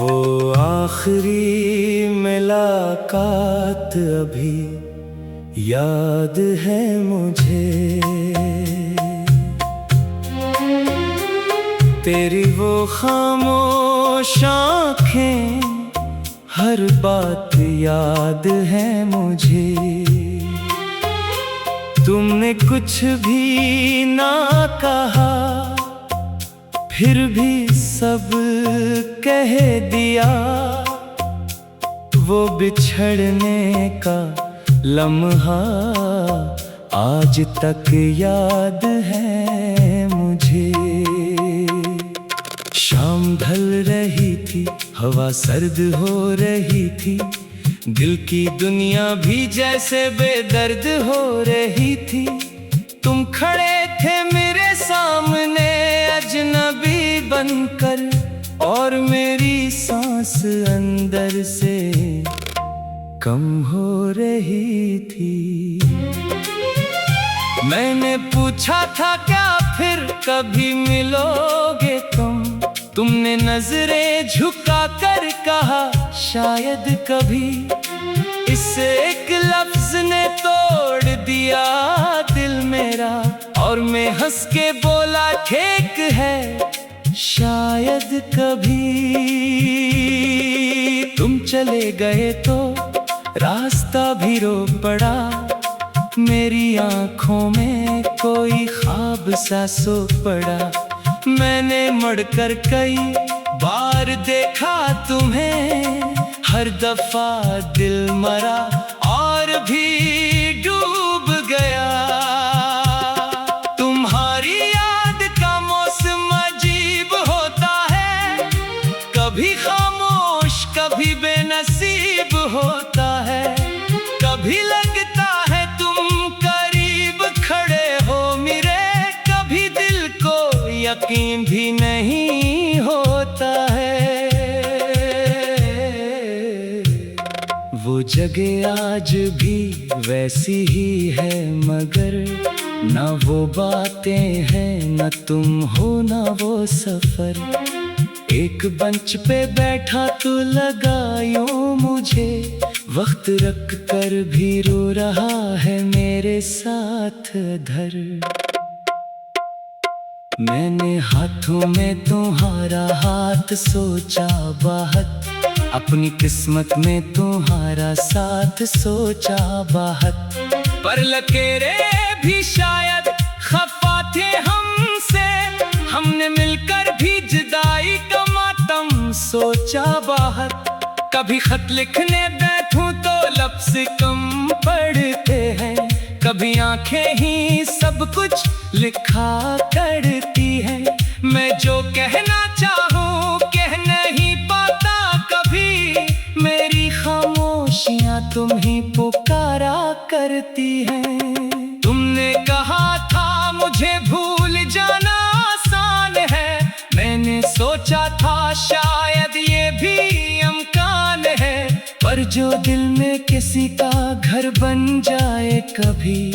वो आखिरी मुलाकात अभी याद है मुझे। तेरी वो खामोश आँखें, हर बात याद है मुझे। तुमने कुछ भी ना कहा, फिर भी सब कह दिया। वो बिछड़ने का लम्हा आज तक याद है मुझे। शाम ढल रही थी, हवा सर्द हो रही थी, दिल की दुनिया भी जैसे बेदर्द हो रही थी। तुम खड़े थे मेरे सामने अजनबी बनकर, और मेरी सांस अंदर से कम हो रही थी। मैंने पूछा था क्या फिर कभी मिलोगे तुम? तुमने नजरें झुका कर कहा शायद कभी। इस एक लफ्ज ने तोड़ दिया दिल मेरा, और मैं हंस के बोला ठीक है शायद कभी। तुम चले गए तो रास्ता भी रो पड़ा, मेरी आंखों में कोई ख्वाब सा सो पड़ा। मैंने मुड़कर कई बार देखा तुम्हें, हर दफा दिल मरा और भी डूब गया। तुम्हारी याद का मौसम अजीब होता है, कभी खामोश कभी बेनसीब होता है। कभी लगता है तुम करीब खड़े हो मेरे, कभी दिल को यकीन भी नहीं होता है। वो जगह आज भी वैसी ही है, मगर ना वो बातें हैं, ना तुम हो ना वो सफर। एक बेंच पे बैठा तो लगा यूं मुझे, वक्त रख कर भी रो रहा है मेरे साथ धर। मैंने हाथों में तुम्हारा हाथ सोचा बाहत, अपनी किस्मत में तुम्हारा साथ सोचा बाहत। पर लकीरें भी शायद खफा थे हमसे, हमने मिलकर भी जुदाई का मातम सोचा बाहत। कभी खत लिखने बैठूं तो लफ्ज़ कम पढ़ते हैं, कभी आंखें ही सब कुछ लिखा करती हैं। मैं जो कहना चाहूँ कह नहीं पाता कभी, मेरी खामोशियाँ तुम ही पुकारा करती हैं। तुमने कहा था मुझे भूल जाना आसान है, मैंने सोचा था शायद ये भी इम्कान है। पर जो दिल में किसी का घर बन जाए कभी,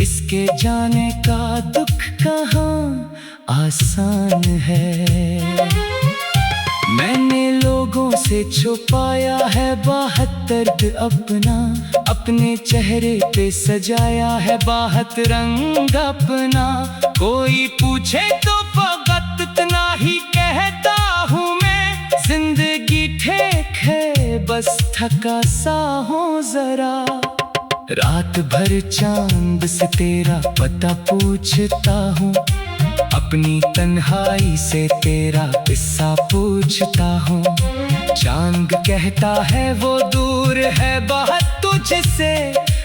इसके जाने का दुख कहाँ आसान है। मैंने लोगों से छुपाया है बाहत दर्द अपना, अपने चेहरे पे सजाया है बाहत रंग अपना। कोई पूछे तो फकत इतना ही कहता हूँ मैं, जिंदगी ठीक है बस थका सा हूँ जरा। रात भर चांद से तेरा पता पूछता हूँ, अपनी तन्हाई से तेरा किस्सा पूछता हूँ। चांद कहता है वो दूर है बहुत तुझसे,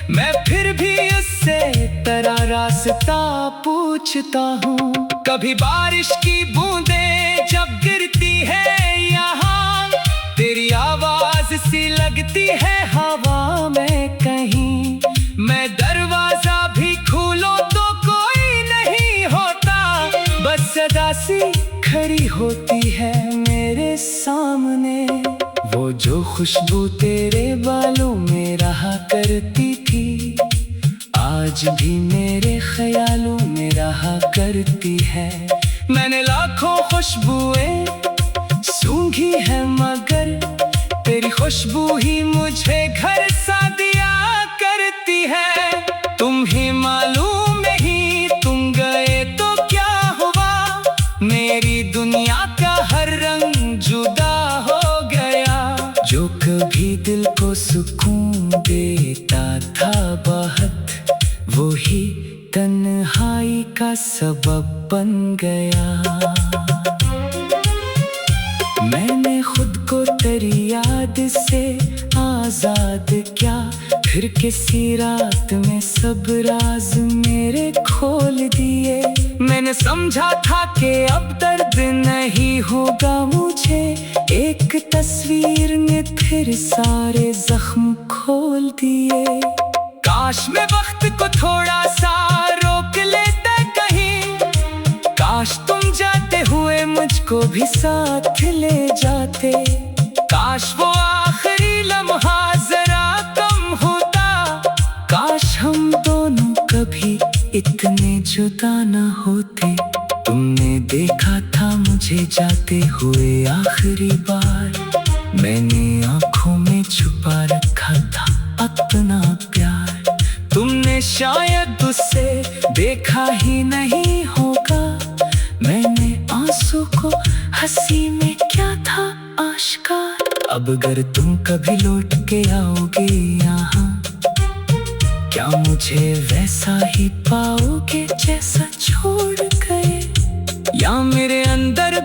मैं फिर भी उससे तेरा रास्ता पूछता हूँ। कभी बारिश की बूंदें जब गिरती है यहाँ, तेरी आवाज सी लगती है हवा में कहीं। मैं दरवाजा भी खोलो तो कोई नहीं होता, बस सदा सी खड़ी होती है मेरे सामने। वो जो खुशबू तेरे बालों में रहा करती थी, आज भी मेरे ख्यालों में रहा करती है। मैंने लाखों खुशबुएं सूंघी है मगर खुशबू ही मुझे घर सा दिया करती है। तुम ही मालूम नहीं तुम गए तो क्या हुआ, मेरी दुनिया का हर रंग जुदा हो गया। जो कभी दिल को सुकून देता था बहुत, वो ही तन्हाई का सबब बन गया। मैंने खुद को तेरी याद से आजाद किया, फिर किसी रात में सब राज मेरे खोल दिए। मैंने समझा था कि अब दर्द नहीं होगा मुझे, एक तस्वीर ने फिर सारे जख्म खोल दिए। काश मैं वक्त को थोड़ा सा रोक लेता कहीं, काश तुम जाते हुए मुझको भी साथ ले जाते। काश वो आखिरी लम्हा जरा कम होता, काश हम दोनों कभी इतने जुदा न होते। तुमने देखा था मुझे जाते हुए आखिरी बार, मैंने आंखों में छुपा रखा था अपना प्यार। तुमने शायद उससे देखा ही नहीं होगा, मैंने आंसू को हंसी में क्या था आश्कार। अब अगर तुम कभी लौट के आओगे यहाँ, क्या मुझे वैसा ही पाओगे जैसा छोड़ गए, या मेरे अंदर